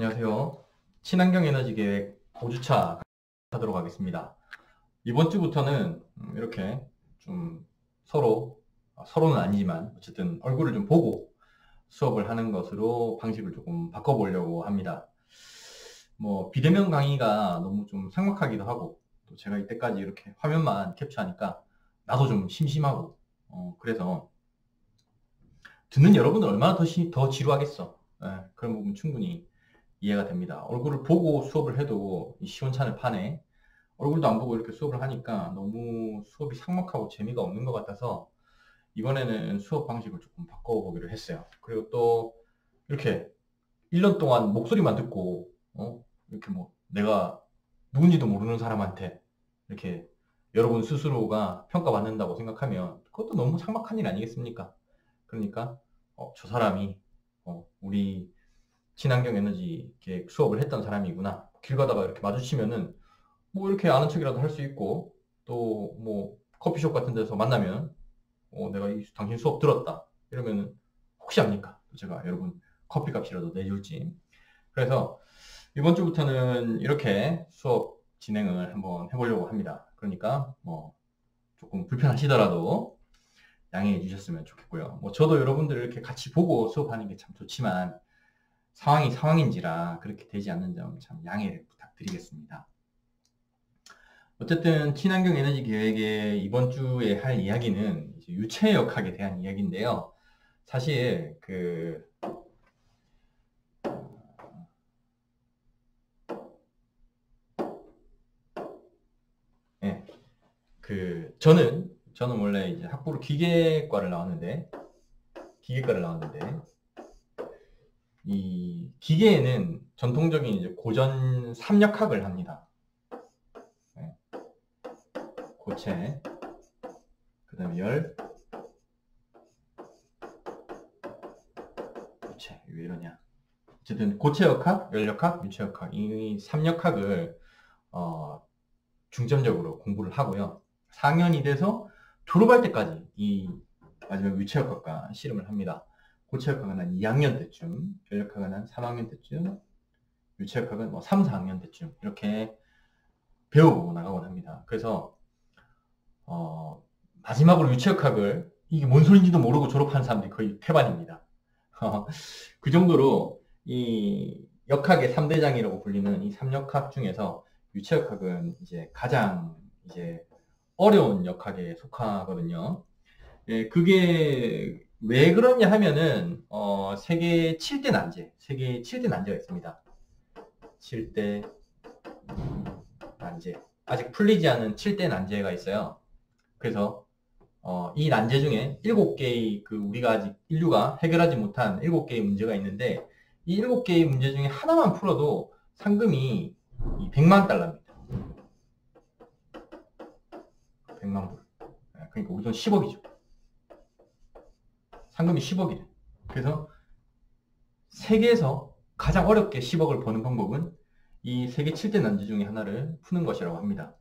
안녕하세요. 친환경 에너지 계획 5주차 하도록 하겠습니다. 이번 주부터는 이렇게 좀 서로는 아니지만 어쨌든 얼굴을 좀 보고 수업을 하는 것으로 방식을 조금 바꿔보려고 합니다. 비대면 강의가 너무 좀 삭막하기도 하고, 또 제가 이때까지 이렇게 화면만 캡처하니까 나도 좀 심심하고, 그래서 듣는 여러분들 얼마나 더 지루하겠어. 그런 부분 충분히 이해가 됩니다. 얼굴을 보고 수업을 해도 이 시원찮을 판에 얼굴도 안 보고 이렇게 수업을 하니까 너무 수업이 삭막하고 재미가 없는 것 같아서 이번에는 수업 방식을 조금 바꿔보기로 했어요. 그리고 또 이렇게 1년 동안 목소리만 듣고 이렇게 내가 누군지도 모르는 사람한테 이렇게 여러분 스스로가 평가받는다고 생각하면 그것도 너무 삭막한 일 아니겠습니까? 그러니까 저 사람이 우리 친환경 에너지 계획 수업을 했던 사람이구나. 길 가다가 이렇게 마주치면은 이렇게 아는 척이라도 할 수 있고, 또 커피숍 같은 데서 만나면 내가 당신 수업 들었다 이러면은 혹시 압니까? 제가 여러분 커피값이라도 내줄지. 그래서 이번 주부터는 이렇게 수업 진행을 한번 해보려고 합니다. 그러니까 조금 불편하시더라도 양해해 주셨으면 좋겠고요. 저도 여러분들 이렇게 같이 보고 수업하는 게 참 좋지만 상황이 상황인지라 그렇게 되지 않는 점 참 양해를 부탁드리겠습니다. 어쨌든 친환경 에너지 계획의 이번 주에 할 이야기는 이제 유체역학에 대한 이야기인데요. 사실 저는 원래 이제 학부로 기계과를 나왔는데 이 기계에는 전통적인 이제 고전 3역학을 합니다. 고체, 그 다음에 열, 고체, 왜 이러냐. 어쨌든 고체역학, 열역학, 유체역학, 이 3역학을 중점적으로 공부를 하고요. 4학년이 돼서 졸업할 때까지 이 마지막 유체역학과 실험을 합니다. 고체역학은 한 2학년 때쯤, 열역학은 한 3학년 때쯤, 유체역학은 3, 4학년 때쯤 이렇게 배우고 나가곤 합니다. 그래서 마지막으로 유체역학을 이게 뭔 소린지도 모르고 졸업한 사람들이 거의 태반입니다. 그 정도로 이 역학의 3대장이라고 불리는 이 3역학 중에서 유체역학은 이제 가장 이제 어려운 역학에 속하거든요. 예, 그게 왜 그러냐 하면은 세계 7대 난제가 있습니다. 7대 난제. 아직 풀리지 않은 7대 난제가 있어요. 그래서 이 난제 중에 7개의 우리가 아직 인류가 해결하지 못한 7개의 문제가 있는데 이 7개의 문제 중에 하나만 풀어도 상금이 100만 달러입니다. 100만 불. 그러니까 우리 돈 10억이죠. 상금이 10억이래. 그래서 세계에서 가장 어렵게 10억을 버는 방법은 이 세계 7대 난제 중에 하나를 푸는 것이라고 합니다.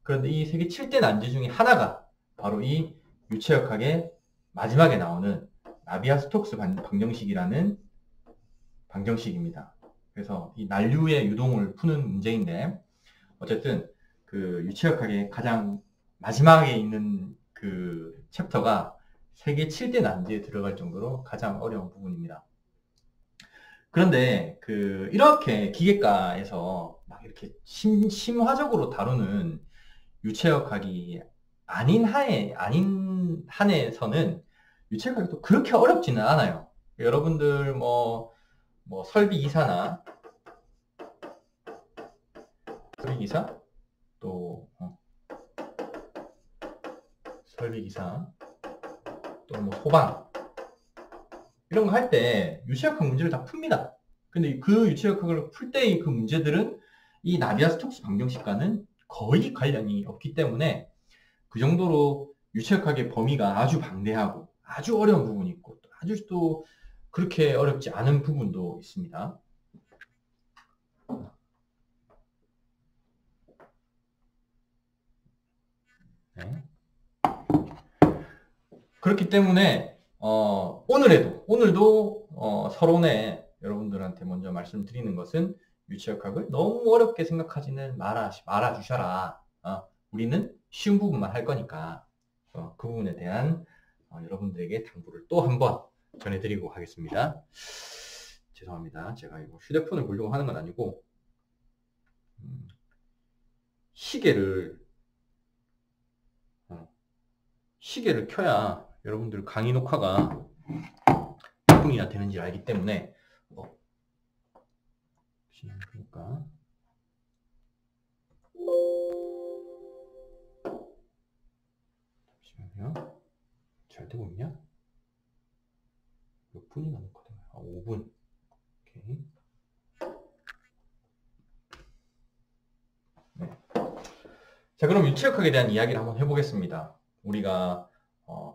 그런데 이 세계 7대 난제 중에 하나가 바로 이 유체역학의 마지막에 나오는 나비아-스톡스 방정식이라는 방정식입니다. 그래서 이 난류의 유동을 푸는 문제인데 어쨌든 그 유체역학의 가장 마지막에 있는 그 챕터가 세계 7대 난제에 들어갈 정도로 가장 어려운 부분입니다. 그런데 이렇게 기계과에서 막 이렇게 심화적으로 다루는 유체역학이 아닌 한에서는 유체역학이 또 그렇게 어렵지는 않아요. 여러분들 설비기사 또 설비기사 또 소방 이런 거 할 때 유체역학 문제를 다 풉니다. 근데 그 유체역학을 풀 때의 그 문제들은 이 나비아-스톡스 방정식과는 거의 관련이 없기 때문에 그 정도로 유체역학의 범위가 아주 방대하고 아주 어려운 부분이 있고 아주 또 그렇게 어렵지 않은 부분도 있습니다. 네. 그렇기 때문에 오늘도 서론에 여러분들한테 먼저 말씀드리는 것은 유체역학을 너무 어렵게 생각하지는 말아 주셔라. 우리는 쉬운 부분만 할 거니까 그 부분에 대한 여러분들에게 당부를 또 한번 전해드리고 하겠습니다. 죄송합니다. 제가 이거 휴대폰을 보려고 하는 건 아니고 시계를 켜야 여러분들 강의 녹화가 몇 분이나 되는지 알기 때문에 그러니까 잠시만요. 잘 되고 있냐? 몇 분이나 녹화되나요? 5분. 오케이. 네. 자, 그럼 유체역학에 대한 이야기를 한번 해보겠습니다. 우리가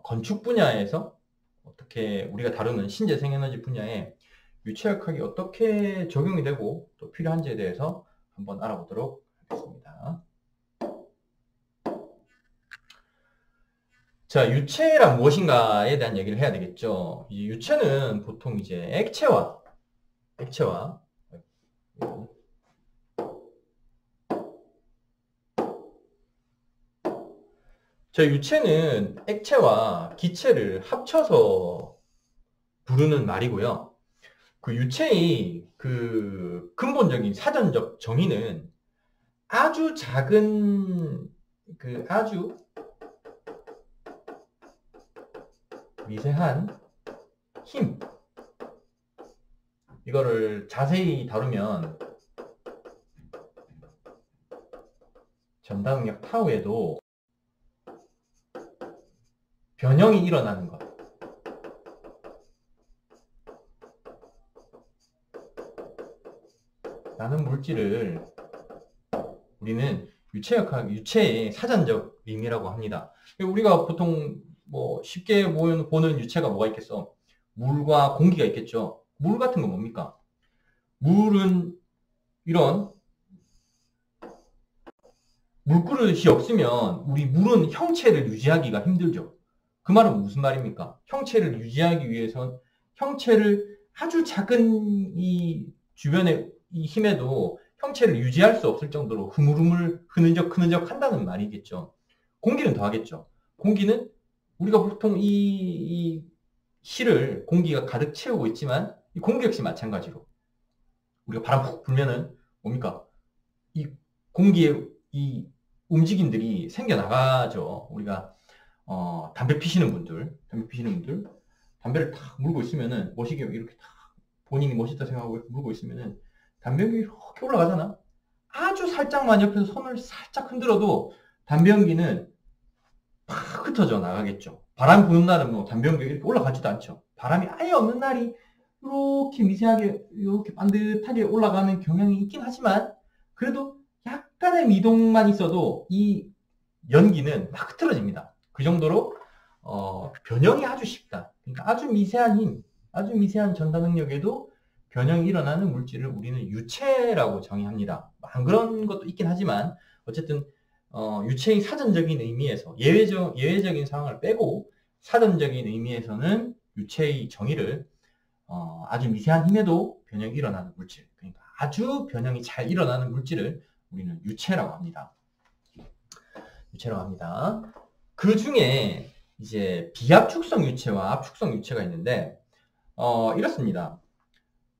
건축 분야에서 어떻게 우리가 다루는 신재생에너지 분야에 유체역학이 어떻게 적용이 되고 또 필요한지에 대해서 한번 알아보도록 하겠습니다. 자, 유체란 무엇인가에 대한 얘기를 해야 되겠죠. 이 유체는 보통 이제 액체와 자, 유체는 액체와 기체를 합쳐서 부르는 말이고요. 그 유체의 그 근본적인 사전적 정의는 아주 작은 아주 미세한 힘, 이거를 자세히 다루면 전다능력 타우에도 변형이 일어나는 것, 라는 물질을 우리는 유체의 사전적 의미라고 합니다. 우리가 보통 뭐 쉽게 보는 유체가 뭐가 있겠어? 물과 공기가 있겠죠. 물 같은 건 뭡니까? 물은 이런 물그릇이 없으면 우리 물은 형체를 유지하기가 힘들죠. 그 말은 무슨 말입니까? 형체를 유지하기 위해선 형체를 아주 작은 이 주변의 이 힘에도 형체를 유지할 수 없을 정도로 흐물흐물 흐느적 한다는 말이겠죠. 공기는 더 하겠죠. 공기는 우리가 보통 이 실을 공기가 가득 채우고 있지만 이 공기 역시 마찬가지로 우리가 바람 푹 불면은 뭡니까? 이 공기의 이 움직임들이 생겨나가죠. 우리가 담배 피시는 분들 담배를 탁 물고 있으면은 멋있게 이렇게 탁 본인이 멋있다 생각하고 이렇게 물고 있으면은 담배연기 이렇게 올라가잖아. 아주 살짝만 옆에서 손을 살짝 흔들어도 담배연기는 팍 흩어져 나가겠죠. 바람 부는 날은 뭐 담배연기가 이렇게 올라가지도 않죠. 바람이 아예 없는 날이 이렇게 미세하게 이렇게 반듯하게 올라가는 경향이 있긴 하지만 그래도 약간의 미동만 있어도 이 연기는 막 흐트러집니다. 그 정도로 변형이 아주 쉽다. 그러니까 아주 미세한 힘, 아주 미세한 전다 능력에도 변형이 일어나는 물질을 우리는 유체라고 정의합니다. 안 그런 것도 있긴 하지만 어쨌든 유체의 사전적인 의미에서 예외적인 상황을 빼고 사전적인 의미에서는 유체의 정의를 아주 미세한 힘에도 변형이 일어나는 물질, 그러니까 아주 변형이 잘 일어나는 물질을 우리는 유체라고 합니다. 그 중에 이제 비압축성 유체와 압축성 유체가 있는데 이렇습니다.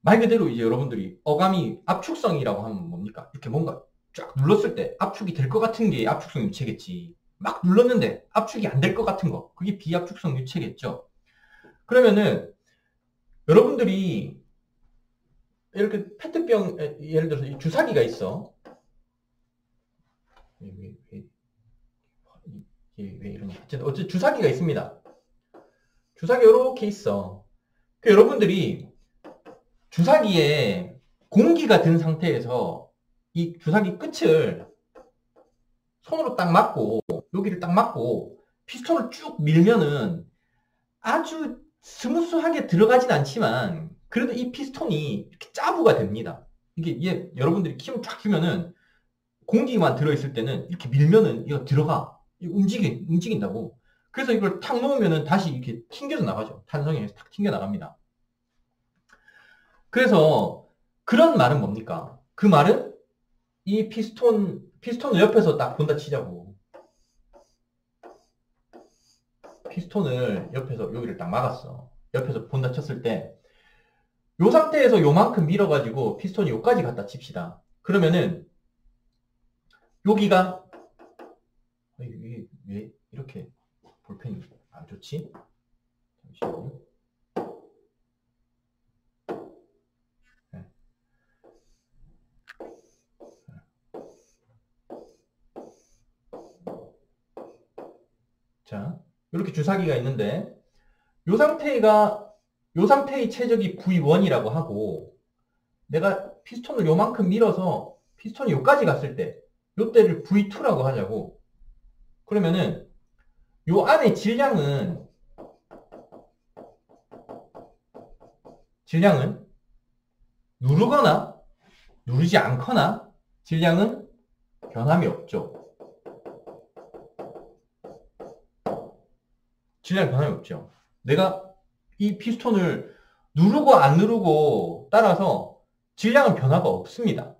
말 그대로 이제 여러분들이 어감이 압축성이라고 하면 뭡니까? 이렇게 뭔가 쫙 눌렀을 때 압축이 될 것 같은 게 압축성 유체겠지. 막 눌렀는데 압축이 안 될 것 같은 거, 그게 비압축성 유체겠죠. 그러면은 여러분들이 이렇게 페트병, 예를 들어서 이 주사기가 있어. 왜 이러냐. 어쨌든 주사기가 있습니다. 주사기가 이렇게 있어. 여러분들이 주사기에 공기가 든 상태에서 이 주사기 끝을 손으로 딱 막고 여기를 딱 막고 피스톤을 쭉 밀면은 아주 스무스하게 들어가진 않지만 그래도 이 피스톤이 이렇게 짜부가 됩니다. 이게 여러분들이 힘을 쫙 주면은 공기만 들어있을 때는 이렇게 밀면은 이거 들어가. 움직인다고. 그래서 이걸 탁 놓으면은 다시 이렇게 튕겨져 나가죠. 탄성에서 탁 튕겨 나갑니다. 그래서 그런 말은 뭡니까? 그 말은 이 피스톤을 옆에서 딱 본다 치자고. 피스톤을 옆에서 여기를 딱 막았어. 옆에서 본다 쳤을 때 요 상태에서 요만큼 밀어가지고 피스톤이 요까지 갖다 칩시다. 그러면은 여기가 왜 이렇게 볼펜이 안 좋지? 잠시만요. 네. 자, 이렇게 주사기가 있는데 요 상태의 최적이 V1이라고 하고 내가 피스톤을 요만큼 밀어서 피스톤이 요까지 갔을 때 요때를 V2라고 하자고. 그러면은 요 안에 질량은 누르거나 누르지 않거나 질량은 변함이 없죠. 질량이 변함이 없죠. 내가 이 피스톤을 누르고 안 누르고 따라서 질량은 변화가 없습니다.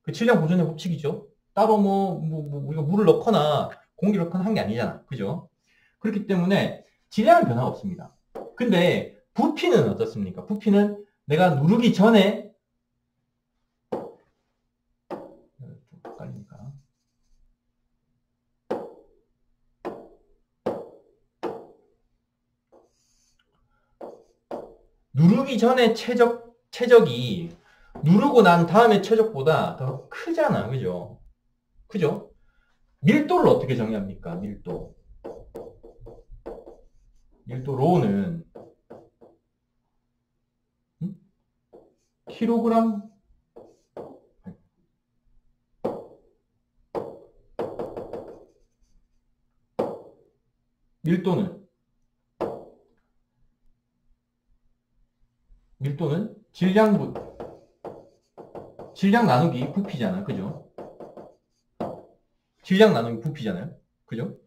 그 질량 보존의 법칙이죠. 따로 우리가 물을 넣거나 공기를 넣거나 한 게 아니잖아. 그죠? 그렇기 때문에 질량은 변화가 없습니다. 근데 부피는 어떻습니까? 부피는 내가 누르기 전에 좀 헷갈리니까 누르기 전에 최적이 누르고 난 다음에 최적보다 더 크잖아. 그죠? 그죠? 밀도를 어떻게 정의합니까? 밀도 로는 킬로그램 밀도는 질량 나누기 부피잖아. 그죠? 질량 나누기 부피잖아요. 그죠?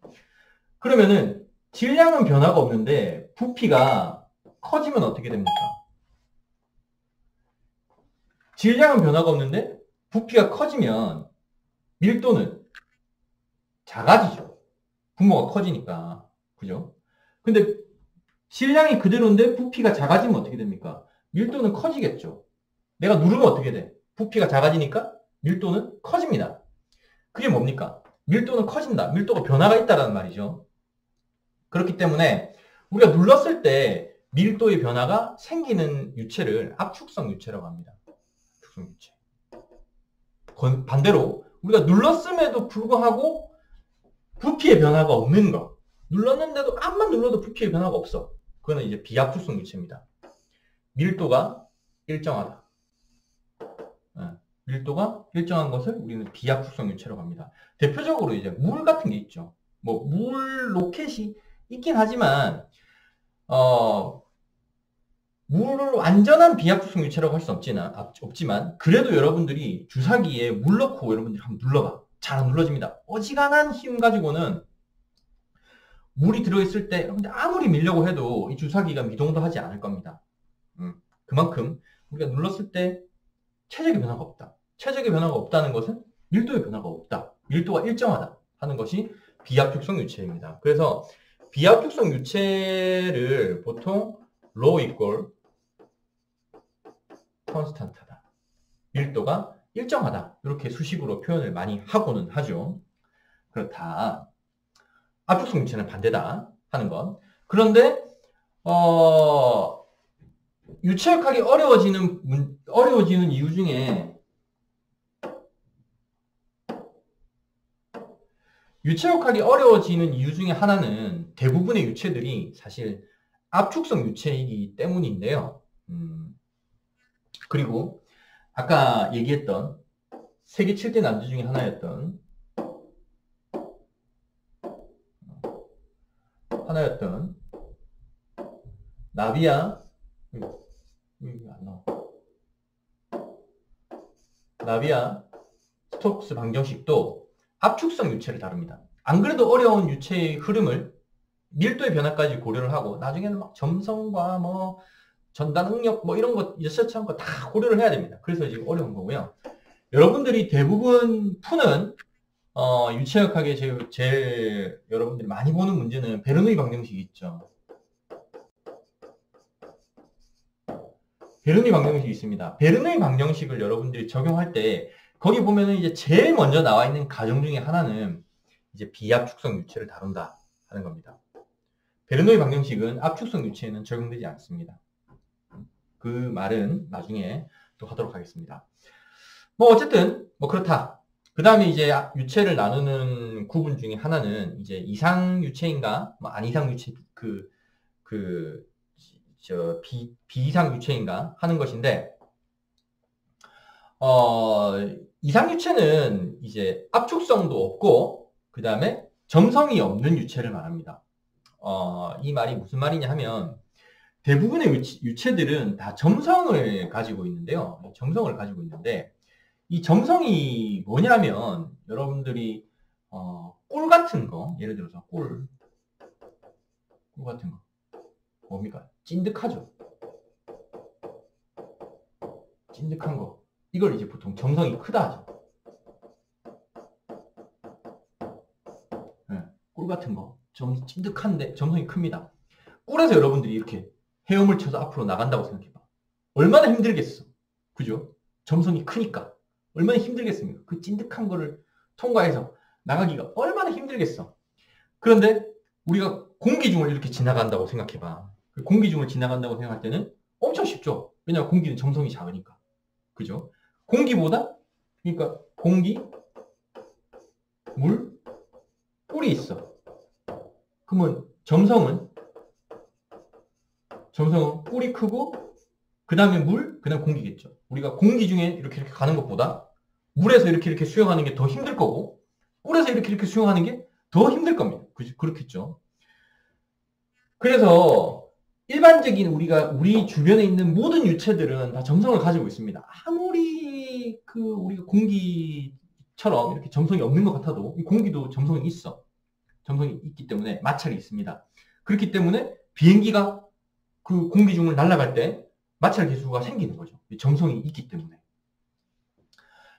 그러면은 질량은 변화가 없는데 부피가 커지면 어떻게 됩니까? 질량은 변화가 없는데 부피가 커지면 밀도는 작아지죠. 분모가 커지니까. 그죠? 근데 질량이 그대로인데 부피가 작아지면 어떻게 됩니까? 밀도는 커지겠죠. 내가 누르면 어떻게 돼? 부피가 작아지니까 밀도는 커집니다. 그게 뭡니까? 밀도는 커진다. 밀도가 변화가 있다는 말이죠. 그렇기 때문에 우리가 눌렀을 때 밀도의 변화가 생기는 유체를 압축성 유체라고 합니다. 압축성 유체. 반대로 우리가 눌렀음에도 불구하고 부피의 변화가 없는 거. 눌렀는데도 암만 눌러도 부피의 변화가 없어. 그거는 이제 비압축성 유체입니다. 밀도가 일정하다. 밀도가 일정한 것을 우리는 비압축성 유체라고 합니다. 대표적으로 이제 물 같은 게 있죠. 물 로켓이 있긴 하지만 물을 완전한 비압축성 유체라고 할 수 없지만 그래도 여러분들이 주사기에 물 넣고 여러분들이 한번 눌러봐. 잘 안 눌러집니다. 어지간한 힘 가지고는 물이 들어있을 때 여러분들 아무리 밀려고 해도 이 주사기가 미동도 하지 않을 겁니다. 그만큼 우리가 눌렀을 때 최적의 변화가 없다. 최적의 변화가 없다는 것은 밀도의 변화가 없다. 밀도가 일정하다 하는 것이 비압축성 유체입니다. 그래서 비압축성 유체를 보통 rho equal constant하다. 밀도가 일정하다. 이렇게 수식으로 표현을 많이 하고는 하죠. 그렇다. 압축성 유체는 반대다 하는 것. 그런데 유체역학이 어려워지는 이유 중에 하나는 대부분의 유체들이 사실 압축성 유체이기 때문인데요. 그리고 아까 얘기했던 세계 7대 난주 중에 하나였던 나비아 스톡스 방정식도 압축성 유체를 다룹니다. 안 그래도 어려운 유체의 흐름을 밀도의 변화까지 고려를 하고 나중에는 막 점성과 전단 응력 뭐 이런 거 여차치한 거 다 고려를 해야 됩니다. 그래서 지금 어려운 거고요. 여러분들이 대부분 푸는 유체역학에 제일 여러분들이 많이 보는 문제는 베르누이 방정식이 있죠. 베르누이 방정식이 있습니다. 베르누이 방정식을 여러분들이 적용할 때 거기 보면은 이제 제일 먼저 나와 있는 가정 중에 하나는 이제 비압축성 유체를 다룬다 하는 겁니다. 베르누이 방정식은 압축성 유체에는 적용되지 않습니다. 그 말은 나중에 또 하도록 하겠습니다. 뭐 어쨌든 뭐 그렇다. 그 다음에 이제 유체를 나누는 구분 중에 하나는 이제 이상 유체인가, 뭐 안이상 유체, 비이상 유체인가 하는 것인데, 이상 유체는 이제 압축성도 없고, 그 다음에 점성이 없는 유체를 말합니다. 이 말이 무슨 말이냐 하면, 대부분의 유체들은 다 점성을 가지고 있는데요. 점성을 가지고 있는데, 이 점성이 뭐냐면, 여러분들이, 꿀 같은 거, 예를 들어서 꿀 같은 거. 뭡니까? 찐득하죠? 찐득한 거. 이걸 이제 보통 점성이 크다 하죠. 네, 꿀 같은 거. 찐득한데 점성이 큽니다. 꿀에서 여러분들이 이렇게 헤엄을 쳐서 앞으로 나간다고 생각해봐. 얼마나 힘들겠어. 그죠? 점성이 크니까. 얼마나 힘들겠습니까? 그 찐득한 거를 통과해서 나가기가 얼마나 힘들겠어. 그런데 우리가 공기 중을 이렇게 지나간다고 생각해봐. 공기 중을 지나간다고 생각할 때는 엄청 쉽죠. 왜냐하면 공기는 점성이 작으니까. 그죠? 공기보다, 그러니까 공기, 물, 꿀이 있어. 그러면 점성은 꿀이 크고, 그 다음에 물, 그 다음에 공기겠죠. 우리가 공기 중에 이렇게 가는 것보다 물에서 이렇게 수영하는 게 더 힘들 거고, 꿀에서 이렇게 수영하는 게 더 힘들 겁니다. 그렇겠죠. 그래서 일반적인 우리 주변에 있는 모든 유체들은 다 점성을 가지고 있습니다. 아무리 우리가 공기처럼 이렇게 점성이 없는 것 같아도 이 공기도 점성이 있어. 점성이 있기 때문에 마찰이 있습니다. 그렇기 때문에 비행기가 그 공기 중을 날아갈 때 마찰 계수가 생기는 거죠. 점성이 있기 때문에.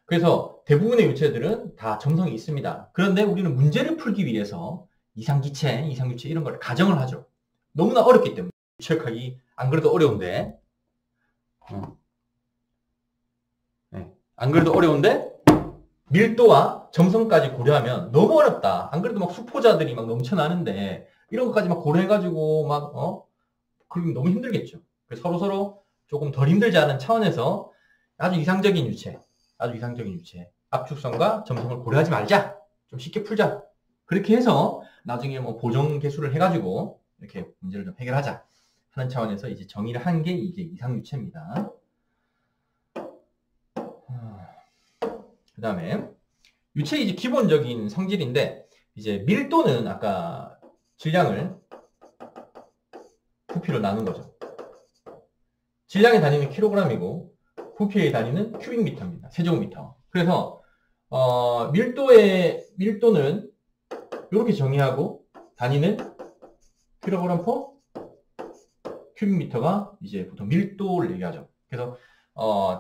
그래서 대부분의 유체들은 다 점성이 있습니다. 그런데 우리는 문제를 풀기 위해서 이상기체, 이상유체 이런 걸 가정을 하죠. 너무나 어렵기 때문에. 유체역학이 안 그래도 어려운데 네. 안 그래도 어려운데 밀도와 점성까지 고려하면 너무 어렵다. 안 그래도 막 수포자들이 막 넘쳐나는데 이런 것까지 막 고려해가지고 그러면 너무 힘들겠죠. 서로 조금 덜 힘들지 않은 차원에서 아주 이상적인 유체, 압축성과 점성을 고려하지 말자. 좀 쉽게 풀자. 그렇게 해서 나중에 뭐 보정 계수를 해가지고 이렇게 문제를 좀 해결하자 하는 차원에서 이제 정의를 한 게 이제 이상유체입니다. 그 다음에 유체의 이제 기본적인 성질인데 이제 밀도는 아까 질량을 부피로 나눈 거죠. 질량의 단위는 킬로그램이고 부피의 단위는 큐빅미터입니다. 세제곱미터. 그래서 밀도는 이렇게 정의하고 단위는 킬로그램 퍼 큐빅미터가 이제 보통 밀도를 얘기하죠. 그래서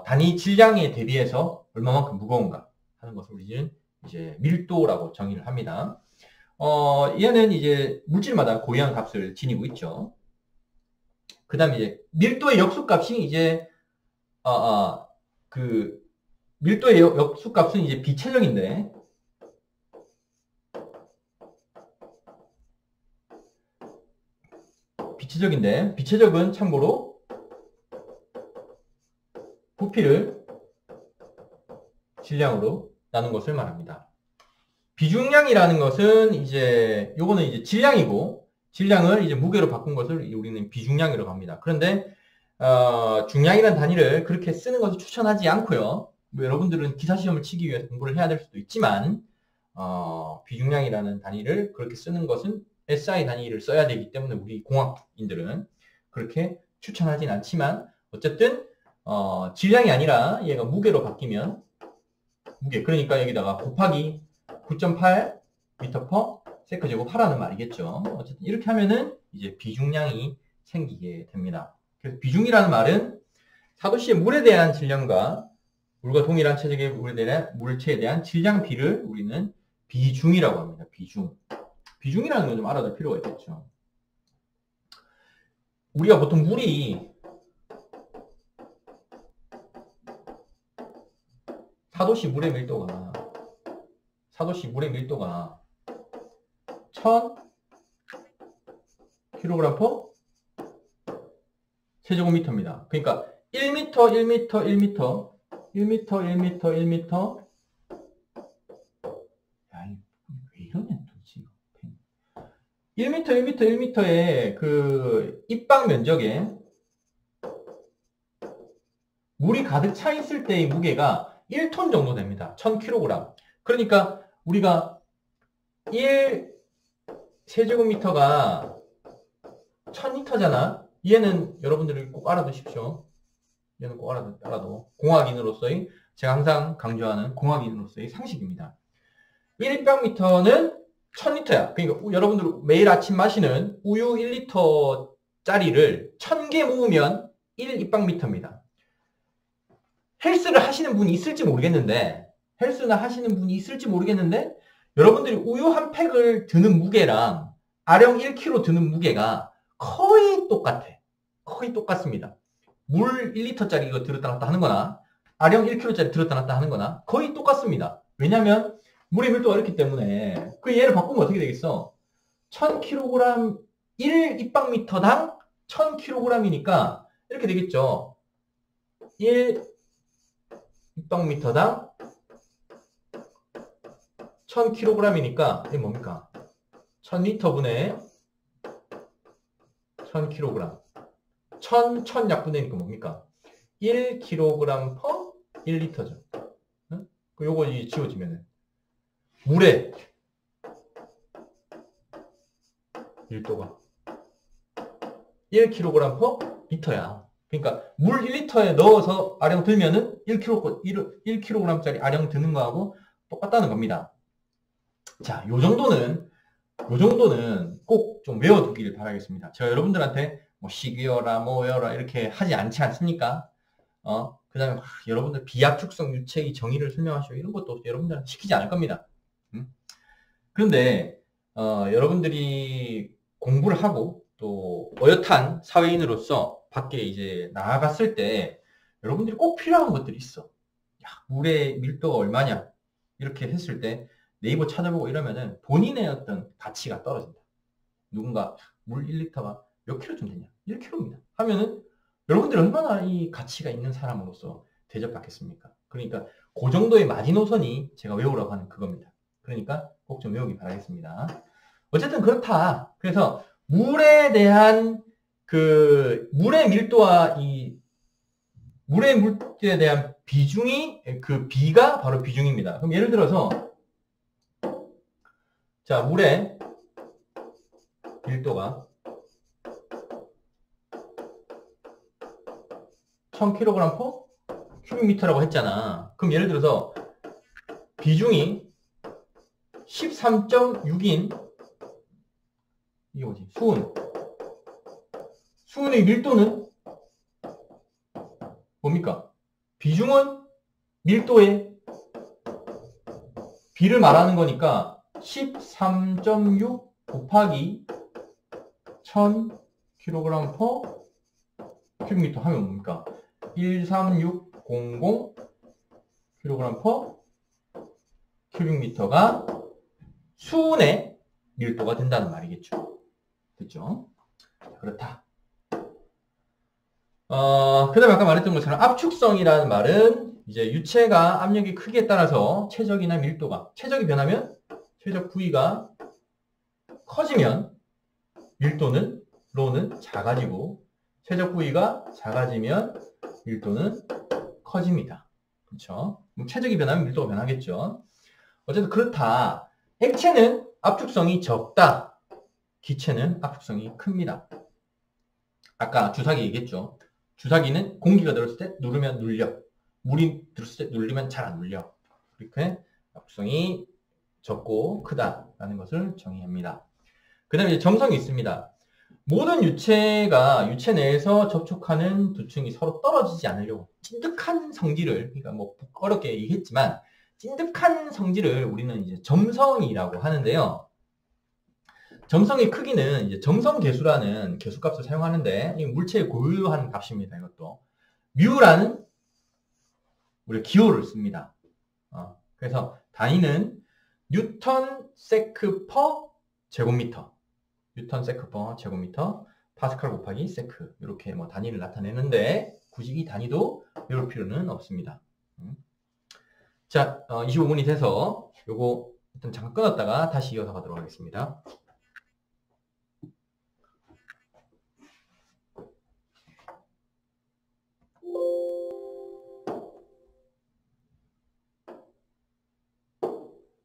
단위 질량에 대비해서 얼마만큼 무거운가 하는 것을 우리는 이제 밀도라고 정의를 합니다. 얘는 이제 물질마다 고유한 값을 지니고 있죠. 그 다음에 이제 밀도의 역수값이 이제 밀도의 역수값은 이제 비체적인데 비체적은 참고로 부피를 질량으로 나눈 것을 말합니다. 비중량이라는 것은 요거는 이제 질량이고, 질량을 이제 무게로 바꾼 것을 우리는 비중량이라고 합니다. 그런데, 중량이라는 단위를 그렇게 쓰는 것을 추천하지 않고요. 뭐 여러분들은 기사시험을 치기 위해서 공부를 해야 될 수도 있지만, 비중량이라는 단위를 그렇게 쓰는 것은 SI 단위를 써야 되기 때문에 우리 공학인들은 그렇게 추천하진 않지만, 어쨌든, 질량이 아니라 얘가 무게로 바뀌면, 그러니까 여기다가 곱하기 9.8 미터 퍼 세컨 제곱 하라는 말이겠죠. 어쨌든 이렇게 하면은 이제 비중량이 생기게 됩니다. 그래서 비중이라는 말은 사도시의 물에 대한 질량과 물과 동일한 체적의 물체에 대한 질량 비를 우리는 비중이라고 합니다. 비중. 비중이라는 건 좀 알아둘 필요가 있겠죠. 우리가 보통 물이 사도시 물의 밀도가 1000kg/세제곱미터입니다. 그러니까 1m, 1m, 1m, 1m, 1m, 1m. 야, 왜 이러냐, 도대체. 1m, 1m, 1m의 그 입방 면적에 물이 가득 차 있을 때의 무게가 1톤 정도 됩니다. 1000kg. 그러니까 우리가 1세제곱미터가 1000리터잖아. 얘는 여러분들이 꼭 알아두십시오. 얘는 꼭 알아도 공학인으로서의, 제가 항상 강조하는 공학인으로서의 상식입니다. 1입방미터는 1000리터야. 그러니까 여러분들 매일 아침 마시는 우유 1리터짜리를 1000개 모으면 1입방미터입니다. 헬스를 하시는 분이 있을지 모르겠는데, 여러분들이 우유 한 팩을 드는 무게랑 아령 1kg 드는 무게가 거의 똑같습니다. 물 1리터짜리 이거 들었다 놨다 하는 거나 아령 1kg짜리 들었다 놨다 하는 거나 거의 똑같습니다. 왜냐면 물의 밀도가 이렇기 때문에. 그 얘를 바꾸면 어떻게 되겠어? 1000kg 1입방미터당 1000kg이니까 이렇게 되겠죠. 1입방미터당 1000kg이니까 이게 뭡니까? 1000리터분의 1000kg. 1000 약분되니까 뭡니까? 1kg per 1리터죠. 응? 요거 지워지면은 물의 밀도가 1kg per 리터야. 그러니까 물 1리터에 넣어서 아령 들면은 1kg짜리 아령 드는 거하고 똑같다는 겁니다. 자, 요 정도는 꼭 좀 외워두기를 바라겠습니다. 제가 여러분들한테 뭐 시기어라 뭐여라 이렇게 하지 않지 않습니까? 그 다음에 여러분들 비압축성 유체의 정의를 설명하시고 이런 것도 여러분들한테 시키지 않을 겁니다. 그런데 여러분들이 공부를 하고 또 어엿한 사회인으로서 밖에 이제 나아갔을 때 여러분들이 꼭 필요한 것들이 있어. 야, 물의 밀도가 얼마냐 이렇게 했을 때 네이버 찾아보고 이러면은 본인의 어떤 가치가 떨어진다. 누군가 물 1리터가 몇 킬로쯤 되냐? 1kg입니다. 하면은 여러분들이 얼마나 이 가치가 있는 사람으로서 대접받겠습니까? 그러니까 그 정도의 마지노선이 제가 외우라고 하는 그겁니다. 그러니까 꼭 좀 외우기 바라겠습니다. 어쨌든 그렇다. 그래서 물에 대한 물의 밀도와 물의 물에 대한 비중이 그 비가 바로 비중입니다. 그럼 예를 들어서 자, 물의 밀도가 1000kg/큐빅미터라고 했잖아. 그럼 예를 들어서 비중이 13.6인 이게 뭐지? 수은의 밀도는 뭡니까? 비중은 밀도의 비를 말하는 거니까 13.6 곱하기 1000kg/큐빅미터 하면 뭡니까? 13600kg/큐빅미터가 수은의 밀도가 된다는 말이겠죠. 됐죠? 그렇다. 그 다음에 아까 말했던 것처럼 압축성이라는 말은 이제 유체가 압력의 크기에 따라서 최적이나 밀도가, 최적이 변하면 최적 부위가 커지면 밀도는, 로는 작아지고, 최적 부위가 작아지면 밀도는 커집니다. 그렇죠? 최적이 변하면 밀도가 변하겠죠. 어쨌든 그렇다. 액체는 압축성이 적다. 기체는 압축성이 큽니다. 아까 주사기 얘기했죠. 주사기는 공기가 들었을 때 누르면 눌려. 물이 들었을 때 눌리면 잘 안 눌려. 그렇게 압축성이 적고 크다라는 것을 정의합니다. 그 다음에 점성이 있습니다. 모든 유체가 유체 내에서 접촉하는 두 층이 서로 떨어지지 않으려고 찐득한 성질을, 그러니까 뭐 어렵게 얘기했지만 찐득한 성질을 우리는 이제 점성이라고 하는데요. 점성의 크기는 이제 점성계수라는 계수값을 사용하는데 이 물체의 고유한 값입니다. 이것도 뮤라는 우리 기호를 씁니다. 그래서 단위는 뉴턴 세크 퍼 제곱미터, 뉴턴 세크 퍼 제곱미터, 파스칼 곱하기 세크, 이렇게 뭐 단위를 나타내는데 굳이 이 단위도 외울 필요는 없습니다. 자, 25분이 돼서 요거 일단 잠깐 끊었다가 다시 이어서 가도록 하겠습니다.